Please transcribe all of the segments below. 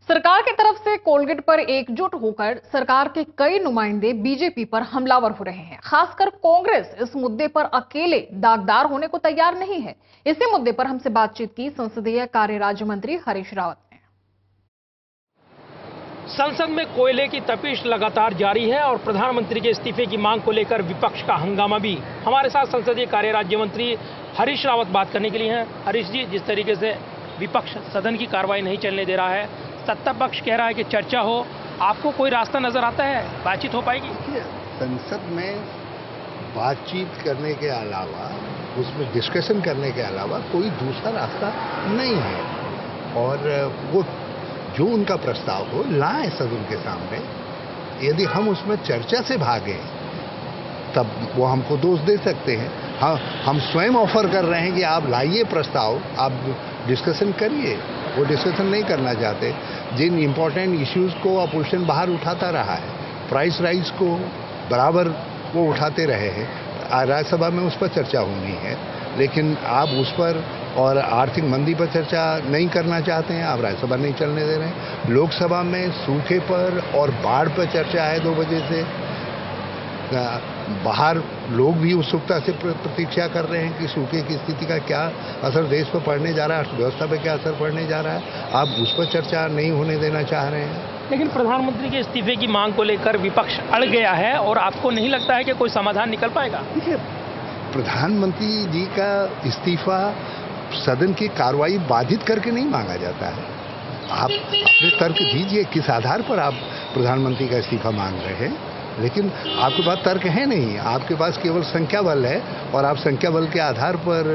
सरकार की तरफ से कोलगेट पर एकजुट होकर सरकार के कई नुमाइंदे बीजेपी पर हमलावर हो रहे हैं। खासकर कांग्रेस इस मुद्दे पर अकेले दागदार होने को तैयार नहीं है। इसी मुद्दे पर हमसे बातचीत की संसदीय कार्य राज्य मंत्री हरीश रावत ने। संसद में कोयले की तपिश लगातार जारी है और प्रधानमंत्री के इस्तीफे की मांग को लेकर विपक्ष का हंगामा भी। हमारे साथ संसदीय कार्य राज्य मंत्री हरीश रावत बात करने के लिए हैं। हरीश जी, जिस तरीके से विपक्ष सदन की कार्रवाई नहीं चलने दे रहा है, सत्ता पक्ष कह रहा है कि चर्चा हो, आपको कोई रास्ता नजर आता है? बातचीत हो पाएगी? संसद में बातचीत करने के अलावा, उसमें डिस्कशन करने के अलावा कोई दूसरा रास्ता नहीं है। और वो जो उनका प्रस्ताव हो लाएं सदन के सामने। यदि हम उसमें चर्चा से भागें तब वो हमको दोष दे सकते हैं। हाँ, हम स्वयं ऑफर कर रहे हैं कि आप लाइए प्रस्ताव, आप डिस्कशन करिए। वो डिस्कशन नहीं करना चाहते। जिन इम्पोर्टेंट इश्यूज को अपोजिशन बाहर उठाता रहा है, प्राइस राइज को बराबर वो उठाते रहे हैं। राज्यसभा में उस पर चर्चा होनी है, लेकिन आप उस पर और आर्थिक मंदी पर चर्चा नहीं करना चाहते हैं। आप राज्यसभा नहीं चलने दे रहे हैं। लोकसभा में सूखे पर और बाढ़ पर चर्चा है 2 बजे से। बाहर लोग भी उत्सुकता से प्रतीक्षा कर रहे हैं कि सूखे की स्थिति का क्या असर देश पर पड़ने जा रहा है, अर्थव्यवस्था पर क्या असर पड़ने जा रहा है। आप उस पर चर्चा नहीं होने देना चाह रहे हैं। लेकिन प्रधानमंत्री के इस्तीफे की मांग को लेकर विपक्ष अड़ गया है और आपको नहीं लगता है कि कोई समाधान निकल पाएगा? देखिए, प्रधानमंत्री जी का इस्तीफा सदन की कार्रवाई बाधित करके नहीं मांगा जाता है। आप अपने तर्क दीजिए किस आधार पर आप प्रधानमंत्री का इस्तीफा मांग रहे हैं। लेकिन आपके पास तर्क है नहीं, आपके पास केवल संख्या बल है और आप संख्या बल के आधार पर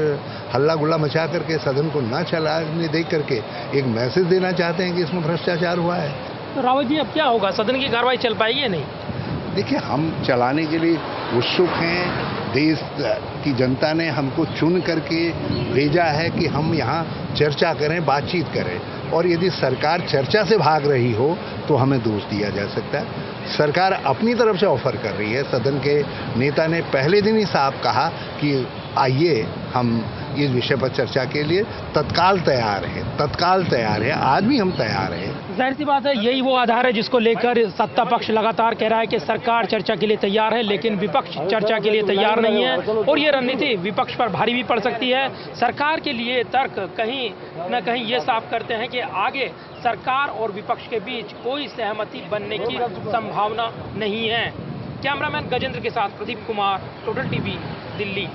हल्ला गुल्ला मचा करके सदन को न चलाने दे करके एक मैसेज देना चाहते हैं कि इसमें भ्रष्टाचार हुआ है। तो रावत जी, अब क्या होगा? सदन की कार्रवाई चल पाएगी या नहीं? देखिए, हम चलाने के लिए उत्सुक हैं। देश की जनता ने हमको चुन करके भेजा है कि हम यहाँ चर्चा करें, बातचीत करें। और यदि सरकार चर्चा से भाग रही हो तो हमें दोष दिया जा सकता है। सरकार अपनी तरफ से ऑफर कर रही है। सदन के नेता ने पहले दिन ही साफ कहा कि आइए हम इस विषय पर चर्चा के लिए तत्काल तैयार है। आज भी हम तैयार हैं। जाहिर सी बात है, यही वो आधार है जिसको लेकर सत्ता पक्ष लगातार कह रहा है कि सरकार चर्चा के लिए तैयार है, लेकिन विपक्ष चर्चा के लिए तैयार नहीं है। और ये रणनीति विपक्ष पर भारी भी पड़ सकती है। सरकार के लिए तर्क कहीं न कहीं ये साफ करते हैं कि आगे सरकार और विपक्ष के बीच कोई सहमति बनने की संभावना नहीं है। कैमरामैन गजेंद्र के साथ प्रदीप कुमार, टोटल टीवी, दिल्ली।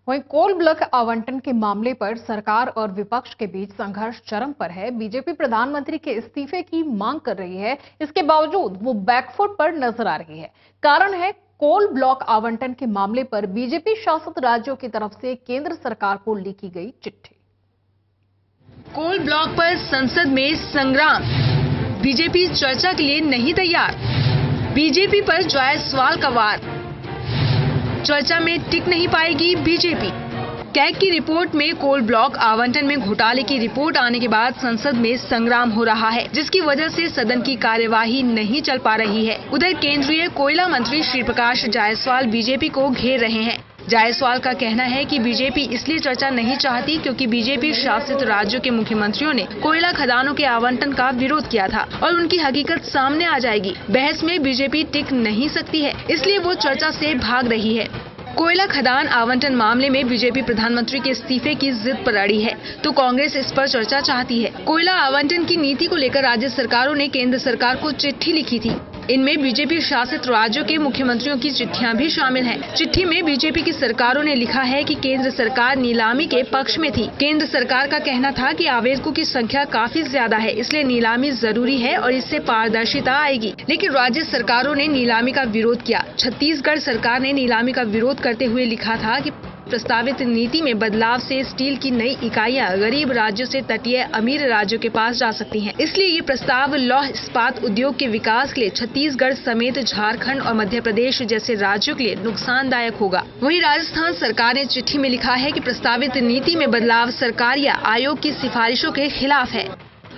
वहीं कोल ब्लॉक आवंटन के मामले पर सरकार और विपक्ष के बीच संघर्ष चरम पर है। बीजेपी प्रधानमंत्री के इस्तीफे की मांग कर रही है, इसके बावजूद वो बैकफुट पर नजर आ रही है। कारण है कोल ब्लॉक आवंटन के मामले पर बीजेपी शासित राज्यों की तरफ से केंद्र सरकार को लिखी गई चिट्ठी। कोल ब्लॉक पर संसद में संग्राम, बीजेपी चर्चा के लिए नहीं तैयार। बीजेपी पर जायसवाल का वार, चर्चा में टिक नहीं पाएगी बीजेपी। कैग की रिपोर्ट में कोल ब्लॉक आवंटन में घोटाले की रिपोर्ट आने के बाद संसद में संग्राम हो रहा है, जिसकी वजह से सदन की कार्यवाही नहीं चल पा रही है। उधर केंद्रीय कोयला मंत्री श्री प्रकाश जायसवाल बीजेपी को घेर रहे हैं। जायसवाल का कहना है कि बीजेपी इसलिए चर्चा नहीं चाहती क्योंकि बीजेपी शासित राज्यों के मुख्यमंत्रियों ने कोयला खदानों के आवंटन का विरोध किया था और उनकी हकीकत सामने आ जाएगी। बहस में बीजेपी टिक नहीं सकती है, इसलिए वो चर्चा से भाग रही है। कोयला खदान आवंटन मामले में बीजेपी प्रधानमंत्री के इस्तीफे की जिद पर अड़ी है, तो कांग्रेस इस पर चर्चा चाहती है। कोयला आवंटन की नीति को लेकर राज्य सरकारों ने केंद्र सरकार को चिट्ठी लिखी थी। इनमें बीजेपी शासित राज्यों के मुख्यमंत्रियों की चिट्ठियां भी शामिल हैं। चिट्ठी में बीजेपी की सरकारों ने लिखा है कि केंद्र सरकार नीलामी के पक्ष में थी। केंद्र सरकार का कहना था कि आवेदकों की संख्या काफी ज्यादा है, इसलिए नीलामी जरूरी है और इससे पारदर्शिता आएगी। लेकिन राज्य सरकारों ने नीलामी का विरोध किया। छत्तीसगढ़ सरकार ने नीलामी का विरोध करते हुए लिखा था कि प्रस्तावित नीति में बदलाव से स्टील की नई इकाइयां गरीब राज्यों से तटीय अमीर राज्यों के पास जा सकती हैं। इसलिए ये प्रस्ताव लौह इस्पात उद्योग के विकास के लिए छत्तीसगढ़ समेत झारखंड और मध्य प्रदेश जैसे राज्यों के लिए नुकसानदायक होगा। वहीं राजस्थान सरकार ने चिट्ठी में लिखा है कि प्रस्तावित नीति में बदलाव सरकार या आयोग की सिफारिशों के खिलाफ है।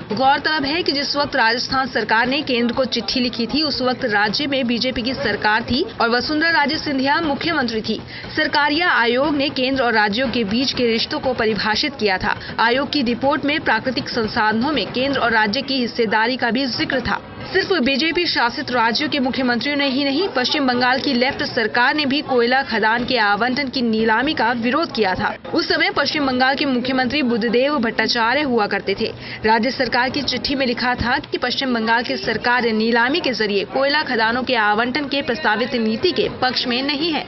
गौरतलब है कि जिस वक्त राजस्थान सरकार ने केंद्र को चिट्ठी लिखी थी, उस वक्त राज्य में बीजेपी की सरकार थी और वसुंधरा राजे सिंधिया मुख्यमंत्री थी। सरकारिया आयोग ने केंद्र और राज्यों के बीच के रिश्तों को परिभाषित किया था। आयोग की रिपोर्ट में प्राकृतिक संसाधनों में केंद्र और राज्य की हिस्सेदारी का भी जिक्र था। सिर्फ बीजेपी शासित राज्यों के मुख्यमंत्रियों ने ही नहीं, पश्चिम बंगाल की लेफ्ट सरकार ने भी कोयला खदान के आवंटन की नीलामी का विरोध किया था। उस समय पश्चिम बंगाल के मुख्यमंत्री बुद्धदेव भट्टाचार्य हुआ करते थे। राज्य सरकार की चिट्ठी में लिखा था कि पश्चिम बंगाल की सरकार नीलामी के जरिए कोयला खदानों के आवंटन के प्रस्तावित नीति के पक्ष में नहीं है।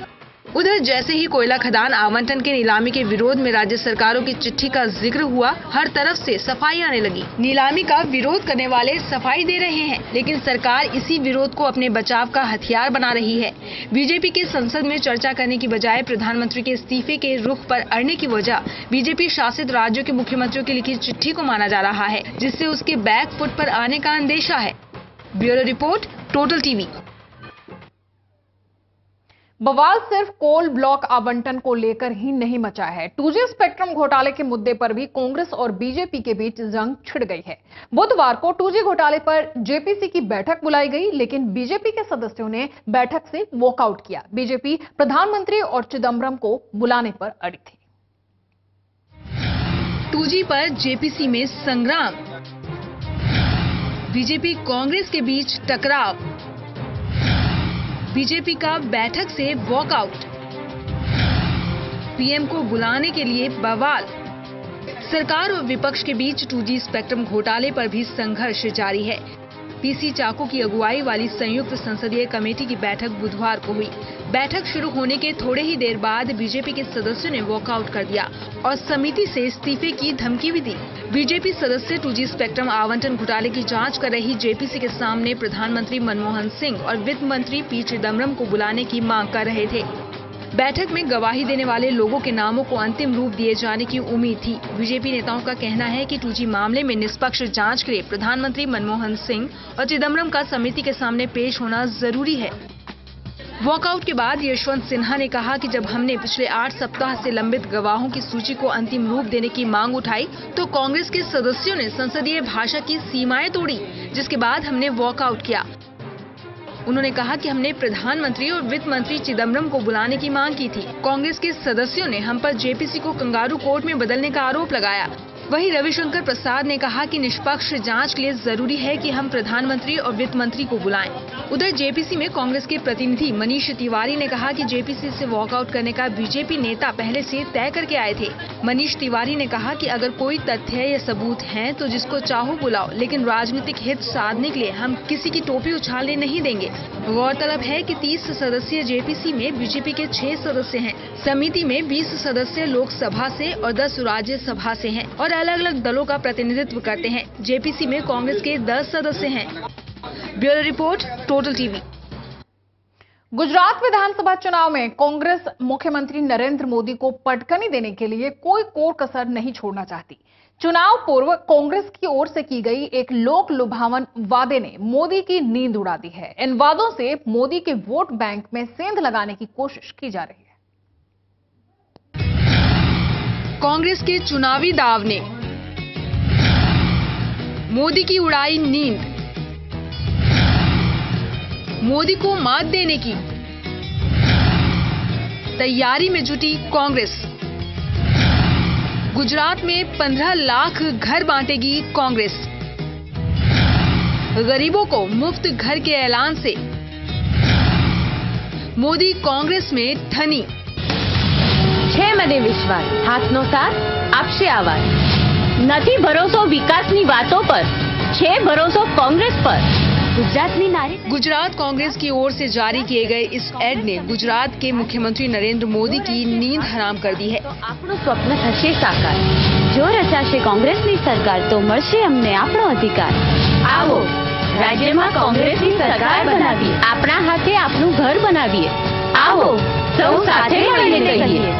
उधर जैसे ही कोयला खदान आवंटन के नीलामी के विरोध में राज्य सरकारों की चिट्ठी का जिक्र हुआ, हर तरफ से सफाई आने लगी। नीलामी का विरोध करने वाले सफाई दे रहे हैं, लेकिन सरकार इसी विरोध को अपने बचाव का हथियार बना रही है। बीजेपी के संसद में चर्चा करने की बजाय प्रधानमंत्री के इस्तीफे के रुख पर अड़ने की वजह बीजेपी शासित राज्यों के मुख्यमंत्रियों की लिखी चिट्ठी को माना जा रहा है, जिससे उसके बैक फुट पर आने का अंदेशा है। Bureau report, Total TV. बवाल सिर्फ कोल ब्लॉक आवंटन को लेकर ही नहीं मचा है। 2G स्पेक्ट्रम घोटाले के मुद्दे पर भी कांग्रेस और बीजेपी के बीच जंग छिड़ गई है। बुधवार को 2G घोटाले पर जेपीसी की बैठक बुलाई गई, लेकिन बीजेपी के सदस्यों ने बैठक से वॉकआउट किया। बीजेपी प्रधानमंत्री और चिदम्बरम को बुलाने पर अड़ी थी। 2G पर जेपीसी में संग्राम, बीजेपी कांग्रेस के बीच टकराव, बीजेपी का बैठक से वॉकआउट, पीएम को बुलाने के लिए बवाल। सरकार और विपक्ष के बीच 2G स्पेक्ट्रम घोटाले पर भी संघर्ष जारी है। पीसी चाको की अगुवाई वाली संयुक्त संसदीय कमेटी की बैठक बुधवार को हुई। बैठक शुरू होने के थोड़े ही देर बाद बीजेपी के सदस्यों ने वॉकआउट कर दिया और समिति से इस्तीफे की धमकी भी दी। बीजेपी सदस्य 2G स्पेक्ट्रम आवंटन घोटाले की जांच कर रही जेपीसी के सामने प्रधानमंत्री मनमोहन सिंह और वित्त मंत्री पी चिदम्बरम को बुलाने की मांग कर रहे थे। बैठक में गवाही देने वाले लोगों के नामों को अंतिम रूप दिए जाने की उम्मीद थी। बीजेपी नेताओं का कहना है कि 2G मामले में निष्पक्ष जांच के लिए प्रधानमंत्री मनमोहन सिंह और चिदम्बरम का समिति के सामने पेश होना जरूरी है। वॉकआउट के बाद यशवंत सिन्हा ने कहा कि जब हमने पिछले 8 सप्ताह से लंबित गवाहों की सूची को अंतिम रूप देने की मांग उठाई, तो कांग्रेस के सदस्यों ने संसदीय भाषा की सीमाएं तोड़ी, जिसके बाद हमने वॉकआउट किया। उन्होंने कहा कि हमने प्रधानमंत्री और वित्त मंत्री चिदम्बरम को बुलाने की मांग की थी। कांग्रेस के सदस्यों ने हम पर जेपीसी को कंगारू कोर्ट में बदलने का आरोप लगाया। वहीं रविशंकर प्रसाद ने कहा कि निष्पक्ष जांच के लिए जरूरी है कि हम प्रधानमंत्री और वित्त मंत्री को बुलाएं। उधर जेपीसी में कांग्रेस के प्रतिनिधि मनीष तिवारी ने कहा कि जेपीसी से वॉकआउट करने का बीजेपी नेता पहले से तय करके आए थे। मनीष तिवारी ने कहा कि अगर कोई तथ्य या सबूत हैं तो जिसको चाहो बुलाओ, लेकिन राजनीतिक हित साधने के लिए हम किसी की टोपी उछालने नहीं देंगे। गौरतलब है कि 30 सदस्यीय जेपीसी में बीजेपी के 6 सदस्य हैं। समिति में 20 सदस्य लोकसभा से और 10 राज्यसभा से हैं और अलग अलग दलों का प्रतिनिधित्व करते हैं। जेपीसी में कांग्रेस के 10 सदस्य हैं। Bureau report, Total TV. Gujarat विधानसभा चुनाव में कांग्रेस मुख्यमंत्री नरेंद्र मोदी को पटकनी देने के लिए कोई कोर कसर नहीं छोड़ना चाहती। चुनाव पूर्व कांग्रेस की ओर से की गई एक लोक लुभावन वादे ने मोदी की नींद उड़ा दी है। इन वादों से मोदी के वोट बैंक में सेंध लगाने की कोशिश की जा रही है। कांग्रेस के चुनावी दाव ने मोदी की उड़ाई नींद। मोदी को मात देने की तैयारी में जुटी कांग्रेस। गुजरात में 15 लाख घर बांटेगी कांग्रेस। गरीबों को मुफ्त घर के ऐलान से मोदी कांग्रेस में ठनी। છે મને વિશ્વાસ, હાથનો સાથ આપશે આવાજ. નથી ભરોસો વિકાસની વાતો પર, છે ભરોસો કોંગ્રેસ પર. गुजरातની नारी। गुजरात कांग्रेस की ओर से जारी किए गए इस एड ने गुजरात के मुख्यमंत्री नरेंद्र मोदी की नींद हराम कर दी है। આપણું સ્વપ્ન થશે સાકાર. જો રચાશે કોંગ્રેસની સરકાર તો મળશે અમને આપણો અધિકાર. આવો રાજ્યમાં કોંગ્રેસની સરકાર બનાવીએ. આપણા હાથે આપણું ઘર બનાવીએ. આવો સૌ સાથે મળીને કહીએ.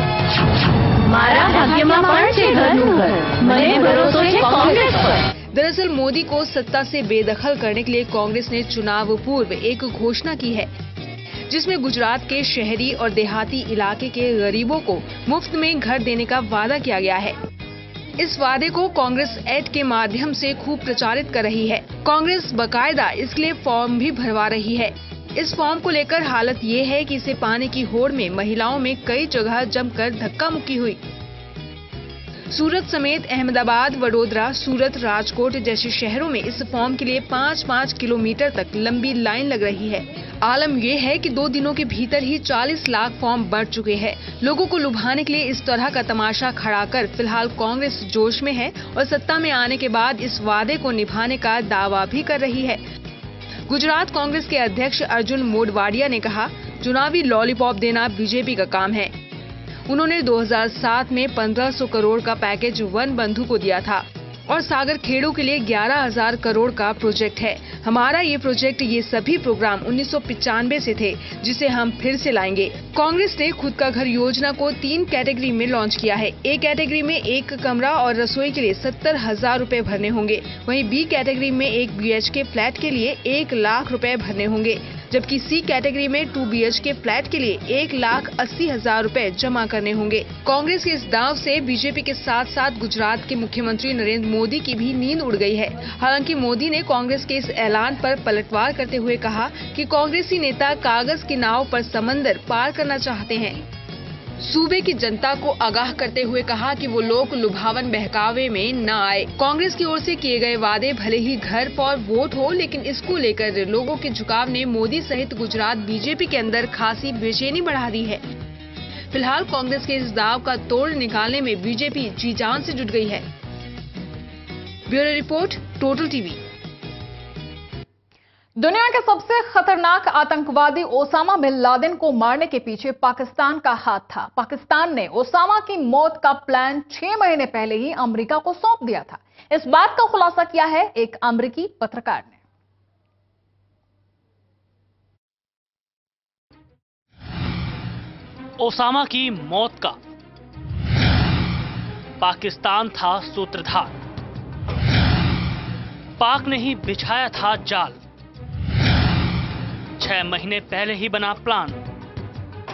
મારા ભાગ્યમાં પણ છે ઘરનું ઘર. મને ભરોસો છે કોંગ્રેસ પર. दरअसल मोदी को सत्ता से बेदखल करने के लिए कांग्रेस ने चुनाव पूर्व एक घोषणा की है, जिसमें गुजरात के शहरी और देहाती इलाके के गरीबों को मुफ्त में घर देने का वादा किया गया है। इस वादे को कांग्रेस ऐड के माध्यम से खूब प्रचारित कर रही है। कांग्रेस बकायदा इसके लिए फॉर्म भी भरवा रही है। इस फॉर्म को लेकर हालत ये है कि इसे पाने की होड़ में महिलाओं में कई जगह जमकर धक्का मुक्की हुई। सूरत समेत अहमदाबाद, वडोदरा, सूरत, राजकोट जैसे शहरों में इस फॉर्म के लिए 5-5 किलोमीटर तक लंबी लाइन लग रही है। आलम यह है कि 2 दिनों के भीतर ही 40 लाख फॉर्म बढ़ चुके हैं। लोगों को लुभाने के लिए इस तरह का तमाशा खड़ा कर फिलहाल कांग्रेस जोश में है और सत्ता में आने के बाद इस वादे को निभाने का दावा भी कर रही है। गुजरात कांग्रेस के अध्यक्ष अर्जुन मोढवाडिया ने कहा, चुनावी लॉलीपॉप देना बीजेपी का काम है। उन्होंने 2007 में 1500 करोड़ का पैकेज वन बंधु को दिया था और सागर खेड़ों के लिए 11,000 करोड़ का प्रोजेक्ट है। हमारा ये प्रोजेक्ट, ये सभी प्रोग्राम 1995 से थे, जिसे हम फिर से लाएंगे। कांग्रेस ने खुद का घर योजना को 3 कैटेगरी में लॉन्च किया है। ए कैटेगरी में 1 कमरा और रसोई के लिए 70,000 रुपए भरने होंगे। वहीं बी कैटेगरी में 1 BHK फ्लैट के लिए 1 लाख रुपए भरने होंगे, जबकि सी कैटेगरी में 2 BHK फ्लैट के लिए 1,80,000 रुपए जमा करने होंगे। कांग्रेस के इस दाव से बीजेपी के साथ साथ गुजरात के मुख्यमंत्री नरेंद्र मोदी की भी नींद उड़ गई है। हालांकि मोदी ने कांग्रेस के इस ऐलान पर पलटवार करते हुए कहा कि कांग्रेसी नेता कागज की नाव पर समंदर पार करना चाहते हैं। सूबे की जनता को आगाह करते हुए कहा कि वो लोग लुभावन बहकावे में न आए। कांग्रेस की ओर से किए गए वादे भले ही घर फॉर वोट हो, लेकिन इसको लेकर लोगों के झुकाव ने मोदी सहित गुजरात बीजेपी के अंदर खासी बेचैनी बढ़ा दी है। फिलहाल कांग्रेस के इस दाव का तोड़ निकालने में बीजेपी जी जान से जुट गई है। Bureau report, Total TV. दुनिया के सबसे खतरनाक आतंकवादी ओसामा बिन लादेन को मारने के पीछे पाकिस्तान का हाथ था। पाकिस्तान ने ओसामा की मौत का प्लान 6 महीने पहले ही अमेरिका को सौंप दिया था। इस बात का खुलासा किया है एक अमेरिकी पत्रकार ने। ओसामा की मौत का पाकिस्तान था सूत्रधार। पाक ने ही बिछाया था जाल। 6 महीने पहले ही बना प्लान।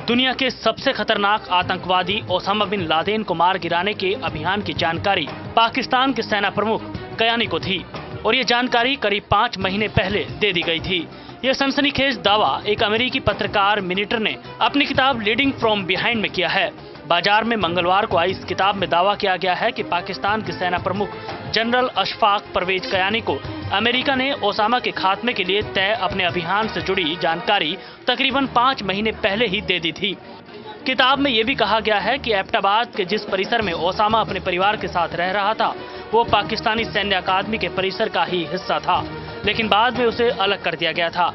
दुनिया के सबसे खतरनाक आतंकवादी ओसामा बिन लादेन को मार गिराने के अभियान की जानकारी पाकिस्तान के सेना प्रमुख कयानी को थी और ये जानकारी करीब 5 महीने पहले दे दी गई थी। यह सनसनीखेज दावा एक अमेरिकी पत्रकार मिनिटर ने अपनी किताब लीडिंग फ्रॉम बिहाइंड में किया है। बाजार में मंगलवार को आई इस किताब में दावा किया गया है कि पाकिस्तान के सेना प्रमुख जनरल अशफाक परवेज कयानी को अमेरिका ने ओसामा के खात्मे के लिए तय अपने अभियान से जुड़ी जानकारी तकरीबन 5 महीने पहले ही दे दी थी। किताब में यह भी कहा गया है कि एबटाबाद के जिस परिसर में ओसामा अपने परिवार के साथ रह रहा था वो पाकिस्तानी सैन्य अकादमी के परिसर का ही हिस्सा था, लेकिन बाद में उसे अलग कर दिया गया था।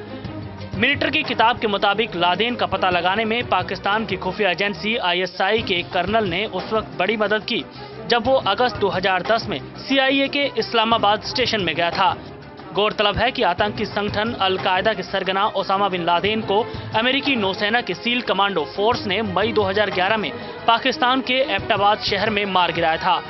मिनिटर की किताब के मुताबिक लादेन का पता लगाने में पाकिस्तान की खुफिया एजेंसी ISI के एक कर्नल ने उस वक्त बड़ी मदद की जब वो अगस्त 2010 में CIA के इस्लामाबाद स्टेशन में गया था। गौरतलब है कि आतंकी संगठन अल-कायदा के सरगना ओसामा बिन लादेन को अमेरिकी नौसेना के सील कमांडो फोर्स ने मई 2011 में पाकिस्तान के एबटाबाद शहर में मार गिराया था।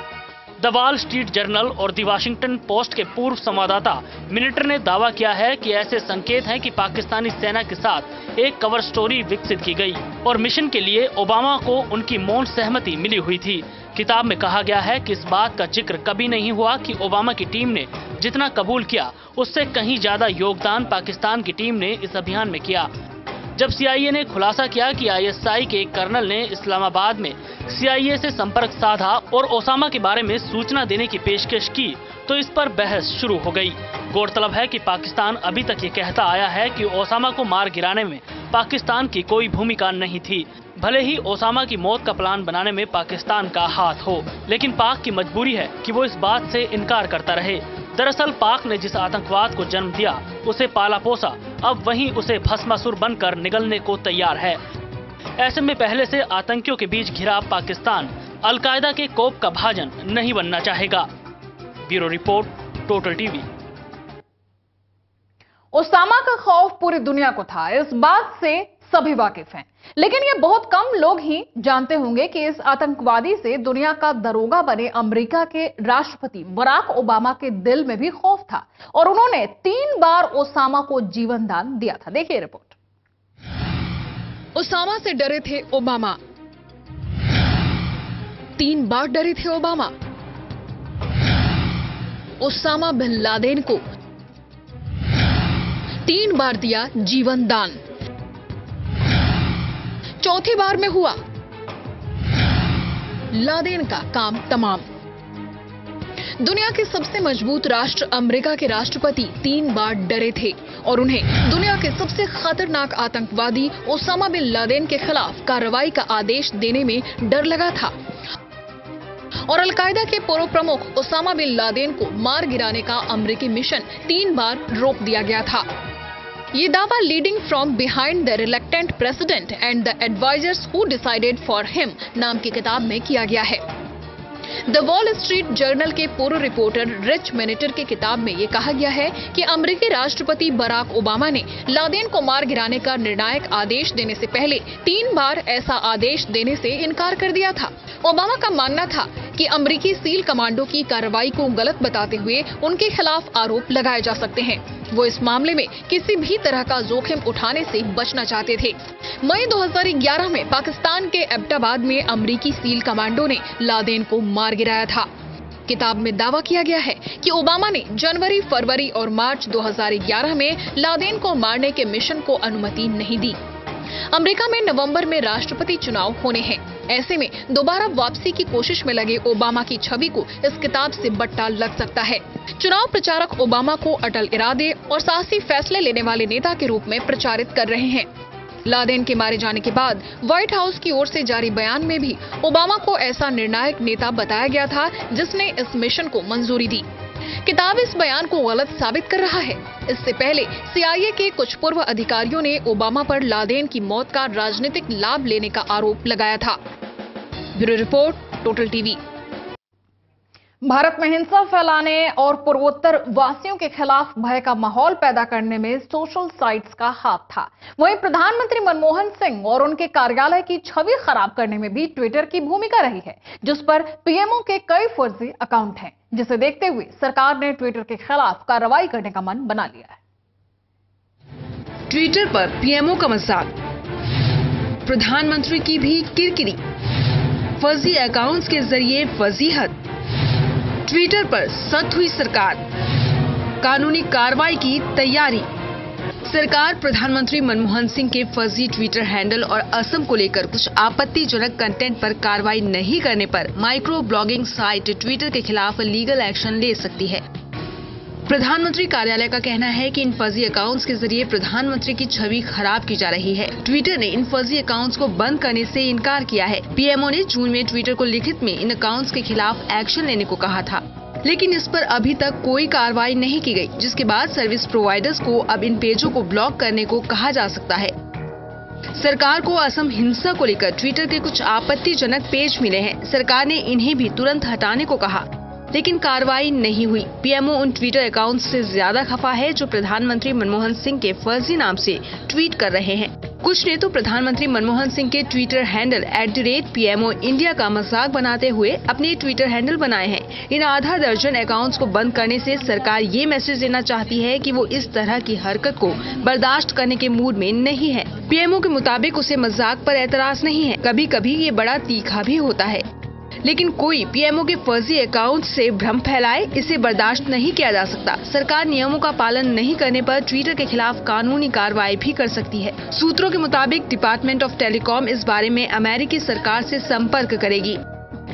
द वॉल स्ट्रीट जर्नल और द वाशिंगटन पोस्ट के पूर्व संवाददाता मिनिटर ने दावा किया है कि ऐसे संकेत हैं कि पाकिस्तानी सेना के साथ एक कवर स्टोरी विकसित की गई और मिशन के लिए ओबामा को उनकी मौन सहमति मिली हुई थी। किताब में कहा गया है कि इस बात का जिक्र कभी नहीं हुआ कि ओबामा की टीम ने जितना कबूल किया उससे कहीं ज्यादा योगदान पाकिस्तान की टीम ने इस अभियान में किया। जब CIA ने खुलासा किया कि ISI के एक कर्नल ने इस्लामाबाद में CIA से संपर्क साधा और ओसामा के बारे में सूचना देने की पेशकश की तो इस पर बहस शुरू हो गई। गौरतलब है कि पाकिस्तान अभी तक ये कहता आया है कि ओसामा को मार गिराने में पाकिस्तान की कोई भूमिका नहीं थी। भले ही ओसामा की मौत का प्लान बनाने में पाकिस्तान का हाथ हो, लेकिन पाक की मजबूरी है कि वो इस बात से इनकार करता रहे। दरअसल पाक ने जिस आतंकवाद को जन्म दिया उसे पाला पोसा, अब वहीं उसे भस्मासुर बनकर निगलने को तैयार है। ऐसे में पहले से आतंकियों के बीच घिरा पाकिस्तान अल-कायदा के कोप का भाजन नहीं बनना चाहेगा। Bureau report, Total TV. Osama का खौफ पूरी दुनिया को था, इस बात से सभी वाकिफ हैं, लेकिन ये बहुत कम लोग ही जानते होंगे कि इस आतंकवादी से दुनिया का दरोगा बने अमेरिका के राष्ट्रपति बराक ओबामा के दिल में भी खौफ था और उन्होंने 3 बार ओसामा को जीवन दान दिया था। देखिए रिपोर्ट। ओसामा से डरे थे ओबामा, 3 बार डरे थे ओबामा। ओसामा बिन लादेन को 3 बार दिया जीवन दान। चौथी बार में हुआ लादेन का काम तमाम। दुनिया के सबसे मजबूत राष्ट्र अमेरिका के राष्ट्रपति 3 बार डरे थे और उन्हें दुनिया के सबसे खतरनाक आतंकवादी ओसामा बिन लादेन के खिलाफ कार्रवाई का आदेश देने में डर लगा था और अलकायदा के पूर्व प्रमुख ओसामा बिन लादेन को मार गिराने का अमेरिकी मिशन 3 बार रोक दिया गया था। ये दावा leading from behind the reluctant president and the advisers who decided for him नाम की किताब में किया गया है। द वॉल स्ट्रीट जर्नल के पूर्व रिपोर्टर रिच मिनेटर की किताब में ये कहा गया है कि अमेरिकी राष्ट्रपति बराक ओबामा ने लादेन को मार गिराने का निर्णायक आदेश देने से पहले 3 बार ऐसा आदेश देने से इनकार कर दिया था। ओबामा का मानना था कि अमेरिकी सील कमांडो की कार्रवाई को गलत बताते हुए उनके खिलाफ आरोप लगाए जा सकते हैं। वो इस मामले में किसी भी तरह का जोखिम उठाने से बचना चाहते थे। मई 2011 में पाकिस्तान के एबटाबाद में अमेरिकी सील कमांडो ने लादेन को मार गिराया था। किताब में दावा किया गया है कि ओबामा ने जनवरी, फरवरी और मार्च 2011 में लादेन को मारने के मिशन को अनुमति नहीं दी। अमेरिका में नवंबर में राष्ट्रपति चुनाव होने हैं। ऐसे में दोबारा वापसी की कोशिश में लगे ओबामा की छवि को इस किताब से बट्टा लग सकता है। चुनाव प्रचारक ओबामा को अटल इरादे और साहसी फैसले लेने वाले नेता के रूप में प्रचारित कर रहे हैं। लादेन के मारे जाने के बाद व्हाइट हाउस की ओर से जारी बयान में भी ओबामा को ऐसा निर्णायक नेता बताया गया था जिसने इस मिशन को मंजूरी दी। किताब इस बयान को गलत साबित कर रहा है। इससे पहले CIA के कुछ पूर्व अधिकारियों ने ओबामा पर लादेन की मौत का राजनीतिक लाभ लेने का आरोप लगाया था। Bureau report, Total TV. Bharat में हिंसा फैलाने और पूर्वोत्तर वासियों के खिलाफ भय का माहौल पैदा करने में सोशल साइट्स का हाथ था। वहीं प्रधानमंत्री मनमोहन सिंह और उनके कार्यालय की छवि खराब करने में भी ट्विटर की भूमिका रही है, जिस पर पीएमओ के कई फर्जी अकाउंट हैं, जिसे देखते हुए सरकार ने ट्विटर के खिलाफ कार्रवाई करने का मन बना लिया है। ट्विटर पर पीएमओ का मजाक, प्रधानमंत्री की भी किरकिरी, फर्जी अकाउंट्स के जरिए वजीहत, ट्विटर पर सख्त हुई सरकार, कानूनी कार्रवाई की तैयारी। सरकार प्रधानमंत्री मनमोहन सिंह के फर्जी ट्विटर हैंडल और असम को लेकर कुछ आपत्तिजनक कंटेंट पर कार्रवाई नहीं करने पर माइक्रो ब्लॉगिंग साइट ट्विटर के खिलाफ लीगल एक्शन ले सकती है। प्रधानमंत्री कार्यालय का कहना है कि इन फर्जी अकाउंट्स के जरिए प्रधानमंत्री की छवि खराब की जा रही है। ट्विटर ने इन फर्जी अकाउंट्स को बंद करने से इनकार किया है। पीएमओ ने जून में ट्विटर को लिखित में इन अकाउंट्स के खिलाफ एक्शन लेने को कहा था, लेकिन इस पर अभी तक कोई कार्रवाई नहीं की गई, जिसके बाद सर्विस प्रोवाइडर्स को अब इन पेजों को ब्लॉक करने को कहा जा सकता है। सरकार को असम हिंसा को लेकर ट्विटर के कुछ आपत्तिजनक पेज मिले हैं। सरकार ने इन्हें भी तुरंत हटाने को कहा, लेकिन कार्रवाई नहीं हुई। पीएमओ उन ट्विटर अकाउंट से ज्यादा खफा है जो प्रधानमंत्री मनमोहन सिंह के फर्जी नाम से ट्वीट कर रहे हैं। कुछ ने तो प्रधानमंत्री मनमोहन सिंह के ट्विटर हैंडल @PMO इंडिया का मजाक बनाते हुए अपने ट्विटर हैंडल बनाए हैं। इन आधा दर्जन अकाउंट्स को बंद करने से सरकार ये मैसेज देना चाहती है कि वो इस तरह की हरकत को बर्दाश्त करने के मूड में नहीं है। पीएमओ के मुताबिक उसे मजाक पर एतराज नहीं है, कभी कभी ये बड़ा तीखा भी होता है, लेकिन कोई पीएमओ के फर्जी अकाउंट से भ्रम फैलाए, इसे बर्दाश्त नहीं किया जा सकता। सरकार नियमों का पालन नहीं करने पर ट्विटर के खिलाफ कानूनी कार्रवाई भी कर सकती है। सूत्रों के मुताबिक डिपार्टमेंट ऑफ टेलीकॉम इस बारे में अमेरिकी सरकार से संपर्क करेगी।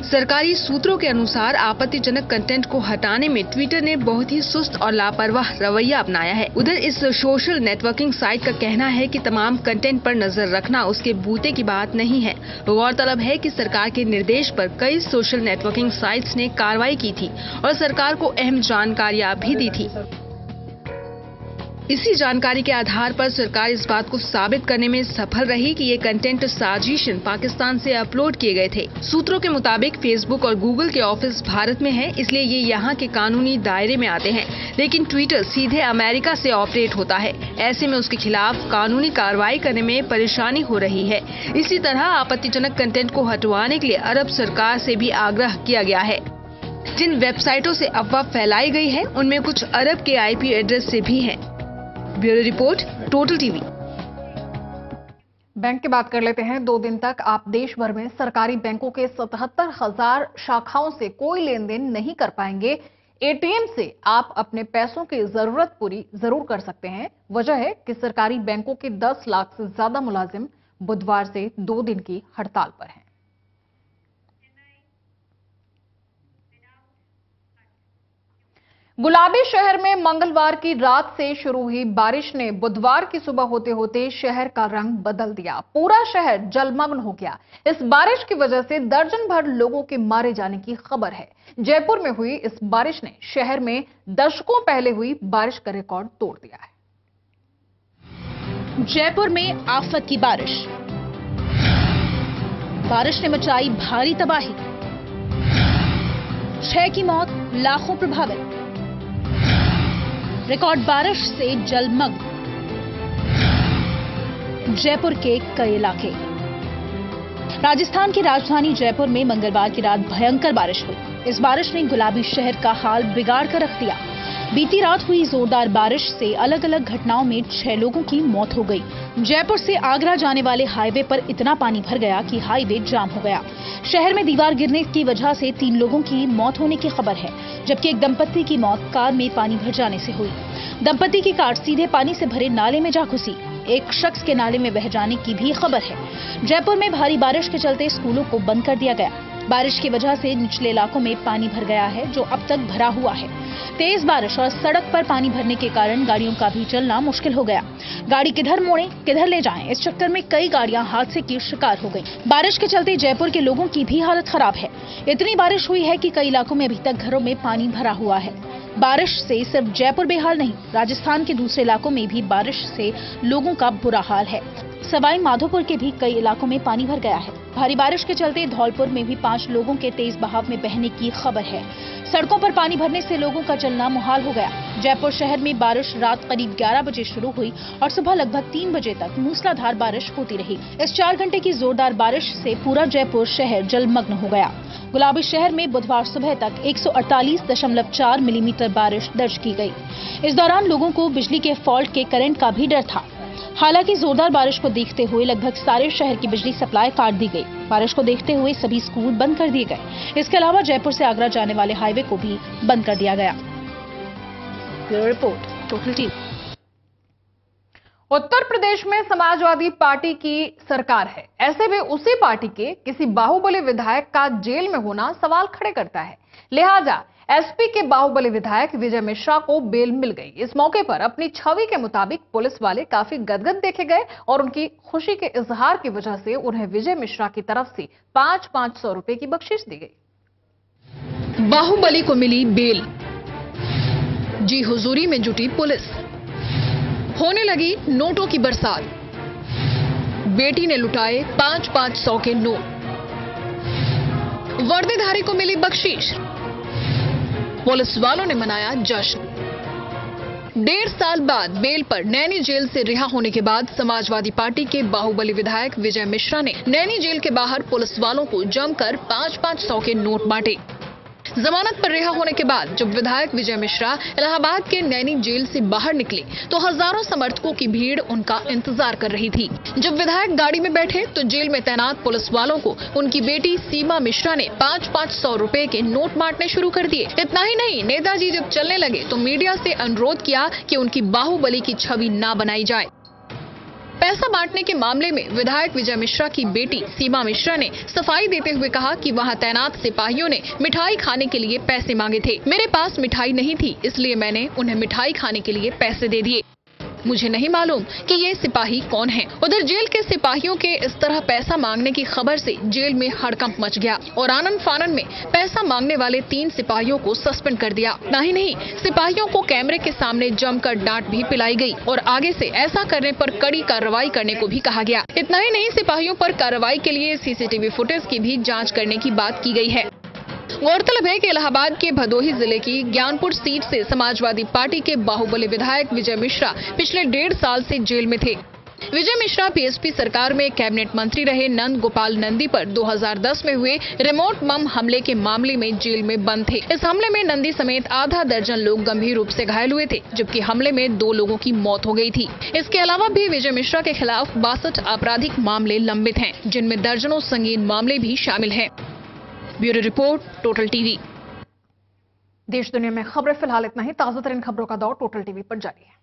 सरकारी सूत्रों के अनुसार आपत्तिजनक कंटेंट को हटाने में ट्विटर ने बहुत ही सुस्त और लापरवाह रवैया अपनाया है। उधर इस सोशल नेटवर्किंग साइट का कहना है कि तमाम कंटेंट पर नजर रखना उसके बूते की बात नहीं है। गौरतलब है कि सरकार के निर्देश पर कई सोशल नेटवर्किंग साइट्स ने कार्रवाई की थी और सरकार को अहम जानकारियां भी दी थी। इसी जानकारी के आधार पर सरकार इस बात को साबित करने में सफल रही कि ये कंटेंट साजिशन पाकिस्तान से अपलोड किए गए थे। सूत्रों के मुताबिक फेसबुक और गूगल के ऑफिस भारत में हैं, इसलिए ये यहाँ के कानूनी दायरे में आते हैं, लेकिन ट्विटर सीधे अमेरिका से ऑपरेट होता है। ऐसे में उसके खिलाफ कानूनी कार्रवाई करने में परेशानी हो रही है। इसी तरह आपत्तिजनक कंटेंट को हटवाने के लिए अरब सरकार से भी आग्रह किया गया है। जिन वेबसाइटों से अफवाह फैलाई गई है उनमें कुछ अरब के IP एड्रेस से भी हैं। Bureau report, Total TV. Bank की बात कर लेते हैं। 2 दिन तक आप देश भर में सरकारी बैंकों के 77,000 शाखाओं से कोई लेन देन नहीं कर पाएंगे। एटीएम से आप अपने पैसों की जरूरत पूरी जरूर कर सकते हैं। वजह है कि सरकारी बैंकों के 10 लाख से ज्यादा मुलाजिम बुधवार से 2 दिन की हड़ताल पर हैं। गुलाबी शहर में मंगलवार की रात से शुरू हुई बारिश ने बुधवार की सुबह होते होते शहर का रंग बदल दिया। पूरा शहर जलमग्न हो गया। इस बारिश की वजह से दर्जन भर लोगों के मारे जाने की खबर है। जयपुर में हुई इस बारिश ने शहर में दशकों पहले हुई बारिश का रिकॉर्ड तोड़ दिया है। जयपुर में आफत की बारिश ने मचाई भारी तबाही, 6 की मौत, लाखों प्रभावित। रिकॉर्ड बारिश से जलमग्न जयपुर के कई इलाके। राजस्थान की राजधानी जयपुर में मंगलवार की रात भयंकर बारिश हुई। इस बारिश ने गुलाबी शहर का हाल बिगाड़ कर रख दिया। बीती रात हुई जोरदार बारिश से अलग अलग घटनाओं में 6 लोगों की मौत हो गई। जयपुर से आगरा जाने वाले हाईवे पर इतना पानी भर गया कि हाईवे जाम हो गया। शहर में दीवार गिरने की वजह से 3 लोगों की मौत होने की खबर है, जबकि एक दंपत्ति की मौत कार में पानी भर जाने से हुई। दंपत्ति की कार सीधे पानी से भरे नाले में जा घुसी। एक शख्स के नाले में बह जाने की भी खबर है। जयपुर में भारी बारिश के चलते स्कूलों को बंद कर दिया गया। बारिश की वजह से निचले इलाकों में पानी भर गया है, जो अब तक भरा हुआ है। तेज बारिश और सड़क पर पानी भरने के कारण गाड़ियों का भी चलना मुश्किल हो गया। गाड़ी किधर मोड़ें, किधर ले जाएं, इस चक्कर में कई गाड़ियां हादसे की शिकार हो गईं। बारिश के चलते जयपुर के लोगों की भी हालत खराब है। इतनी बारिश हुई है कि कई इलाकों में अभी तक घरों में पानी भरा हुआ है। बारिश से सिर्फ जयपुर बेहाल नहीं, राजस्थान के दूसरे इलाकों में भी बारिश से लोगों का बुरा हाल है। सवाई माधोपुर के भी कई इलाकों में पानी भर गया है। भारी बारिश के चलते धौलपुर में भी 5 लोगों के तेज बहाव में बहने की खबर है। सड़कों पर पानी भरने से लोगों का चलना मुहाल हो गया। जयपुर शहर में बारिश रात करीब 11 बजे शुरू हुई और सुबह लगभग 3 बजे तक मूसलाधार बारिश होती रही। इस 4 घंटे की जोरदार बारिश से पूरा जयपुर शहर जलमग्न हो गया। गुलाबी शहर में बुधवार सुबह तक 148.4 मिलीमीटर बारिश दर्ज की गई। इस दौरान लोगों को बिजली के फॉल्ट के करंट का भी डर था। हालांकि जोरदार बारिश को देखते हुए लगभग सारे शहर की बिजली सप्लाई काट दी गई। बारिश को देखते हुए सभी स्कूल बंद कर दिए गए। इसके अलावा जयपुर से आगरा जाने वाले हाईवे को भी बंद कर दिया गया। Bureau report, Total TV. Uttar Pradesh में समाजवादी पार्टी की सरकार है। ऐसे में उसी पार्टी के किसी बाहुबली विधायक का जेल में होना सवाल खड़े करता है। लिहाजा एसपी के बाहुबली विधायक विजय मिश्रा को बेल मिल गई। इस मौके पर अपनी छवि के मुताबिक पुलिस वाले काफी गदगद देखे गए और उनकी खुशी के इजहार की वजह से उन्हें विजय मिश्रा की तरफ से 500 रुपए की बख्शिश दी गई। बाहुबली को मिली बेल, जी हुजूरी में जुटी पुलिस, होने लगी नोटों की बरसात। बेटी ने लुटाए 500 के नोट, वर्दीधारी को मिली बख्शीश, पुलिस वालों ने मनाया जश्न। 1.5 साल बाद बेल पर नैनी जेल से रिहा होने के बाद समाजवादी पार्टी के बाहुबली विधायक विजय मिश्रा ने नैनी जेल के बाहर पुलिस वालों को जमकर 500 के नोट बांटे। जमानत पर रिहा होने के बाद जब विधायक विजय मिश्रा इलाहाबाद के नैनी जेल से बाहर निकले तो हजारों समर्थकों की भीड़ उनका इंतजार कर रही थी। जब विधायक गाड़ी में बैठे तो जेल में तैनात पुलिस वालों को उनकी बेटी सीमा मिश्रा ने 500 रुपए के नोट बांटने शुरू कर दिए। इतना ही नहीं, नेताजी जब चलने लगे तो मीडिया से अनुरोध किया कि उनकी बाहुबली की छवि ना बनाई जाए। पैसा बांटने के मामले में विधायक विजय मिश्रा की बेटी सीमा मिश्रा ने सफाई देते हुए कहा कि वहां तैनात सिपाहियों ने मिठाई खाने के लिए पैसे मांगे थे। मेरे पास मिठाई नहीं थी, इसलिए मैंने उन्हें मिठाई खाने के लिए पैसे दे दिए। मुझे नहीं मालूम कि ये सिपाही कौन है। उधर जेल के सिपाहियों के इस तरह पैसा मांगने की खबर से जेल में हड़कंप मच गया और आनन फानन में पैसा मांगने वाले 3 सिपाहियों को सस्पेंड कर दिया। नहीं, सिपाहियों को कैमरे के सामने जमकर डांट भी पिलाई गई और आगे से ऐसा करने पर कड़ी कार्रवाई करने को भी कहा गया। इतना ही नहीं, सिपाहियों पर कार्रवाई के लिए सीसीटीवी फुटेज की भी जाँच करने की बात की गई है। गौरतलब है कि इलाहाबाद के भदोही जिले की ज्ञानपुर सीट से समाजवादी पार्टी के बाहुबली विधायक विजय मिश्रा पिछले 1.5 साल से जेल में थे। विजय मिश्रा पीएसपी सरकार में कैबिनेट मंत्री रहे नंद गोपाल नंदी पर 2010 में हुए रिमोट बम हमले के मामले में जेल में बंद थे। इस हमले में नंदी समेत आधा दर्जन लोग गंभीर रूप से घायल हुए थे, जबकि हमले में 2 लोगों की मौत हो गई थी। इसके अलावा भी विजय मिश्रा के खिलाफ 62 आपराधिक मामले लंबित हैं, जिनमें दर्जनों संगीन मामले भी शामिल हैं। Bureau report, Total TV. देश दुनिया में खबरें फिलहाल इतना ही। ताजा तरीन खबरों का दौर टोटल टीवी पर जारी है।